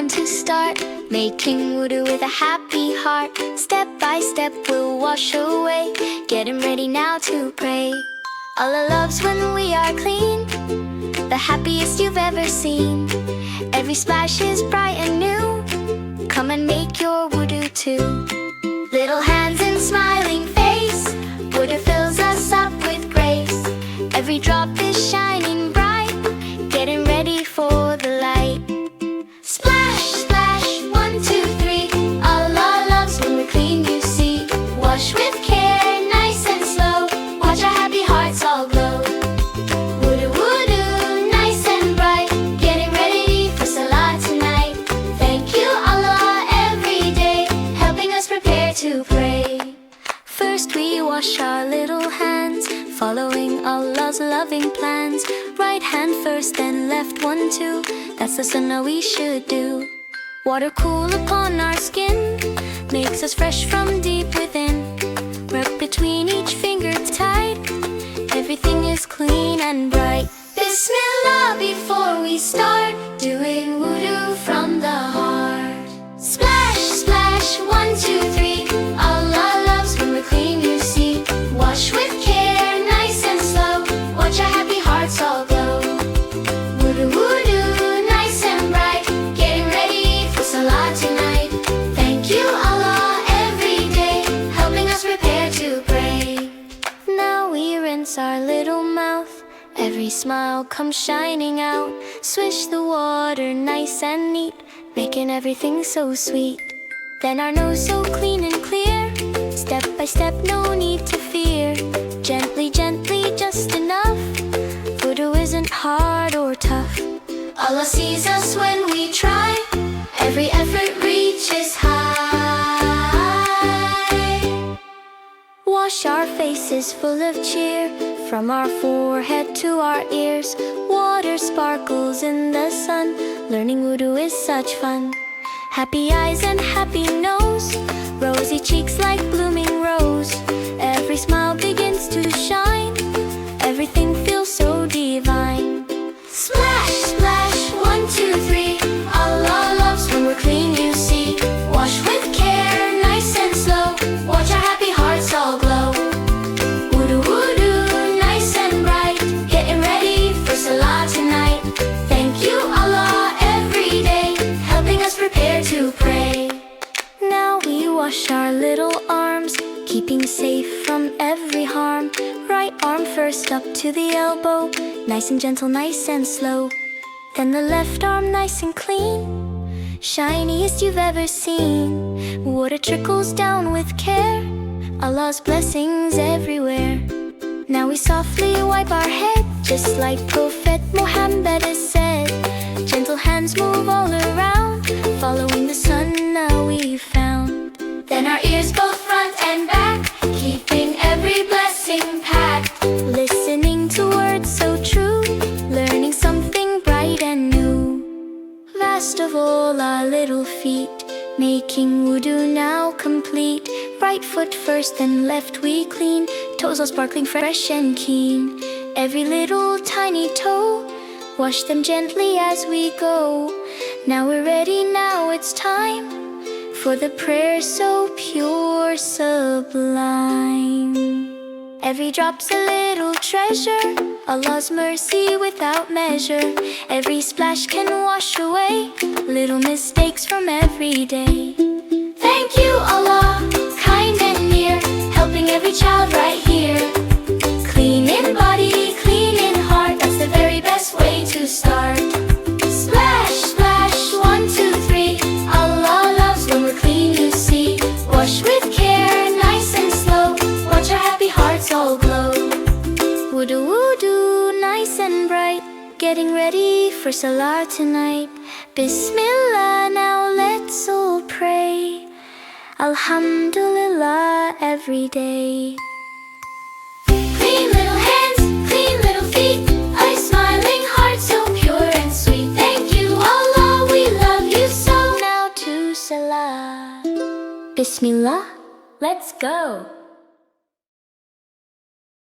time to start making wudu with a happy heart. Step by step we'll wash away, getting ready now to pray. Allah loves when we are clean, the happiest you've ever seen. Every splash is bright and new, come and make your wudu too. Little hands and smiling face, wudu fills us up with grace. Every drop is shining bright, getting ready for the light. Splash, splash, 1, 2, 3. Allah loves when we're clean, you see. Wash with care, nice and slow. Watch our happy hearts all glow. Wudu, wudu, nice and bright, getting ready for Salah tonight. Thank you, Allah, every day, helping us prepare to pray. First we wash our little hands, following Allah's loving plans. Right hand first, then left one too. That's the sunnah we should do. Water cool upon our skin, makes us fresh from deep within. Rub between each finger tight, everything is clean and bright. Bismillah before we start, doing wudu from the heart. Splash, splash, 1, 2, 3. Allah loves when we're clean, you see. Wash with care, nice and slow. Watch our happy hearts all glow. Wudu, wudu, nice and bright, getting ready for Salah tonight. Thank you, Allah, every day, helping us prepare to pray. Now we rinse our little mouth, every smile comes shining out. Swish the water nice and neat, making everything so sweet. Then our nose so clean and clear, step by step, no need to fear. Gently, gently, just enough. Wudu isn't hard or tough. Allah sees us when we try, every effort reaches high. Wash our faces full of cheer, from our forehead to our ears. Water sparkles in the sun, learning wudu is such fun. Happy eyes and happy nose, rosy cheeks like blooming rose. Every smile begins to shine, everything feels so divine. Splash, splash, 1, 2, 3. Allah loves when we're clean, you see. Wash with care, nice and slow. Watch our happy hearts all glow. Wudu, wudu, nice and bright, getting ready for Salah tonight. Thank you, Allah, every day, helping us prepare to pray. Now we wash our little arms, keeping safe from every harm. Right arm first up to the elbow, nice and gentle, nice and slow. Then the left arm nice and clean, shiniest you've ever seen. Water trickles down with care, Allah's blessings everywhere. Now we softly wipe our head, just like Prophet Muhammad has said. Gentle hands move all around, following the sunnah we found. Then our ears both front and back, keeping every blessing packed. Listening to words so true, learning something bright and new. Last of all our little feet, making wudu now complete. Right foot first, then left we clean. Toes all sparkling fresh and keen. Every little tiny toe, wash them gently as we go. Now we're ready, now it's time for the prayer so pure, sublime. Every drop's a little treasure, Allah's mercy without measure. Every splash can wash away little mistakes from every day. Thank you, Allah, kind and near, helping every child right here. Clean in body, clean in heart, that's the very best way to start. Splash, splash, 1, 2, 3. Allah loves when we're clean, you see. Wash with care, nice and slow. Watch our happy hearts all glow. Wudu, wudu, nice and bright, getting ready for Salah tonight. Bismillah, now let's all pray. Alhamdulillah every day. Clean little hands, clean little feet, a smiling heart so pure and sweet. Thank you, Allah, we love you so. Now to Salah. Bismillah, let's go.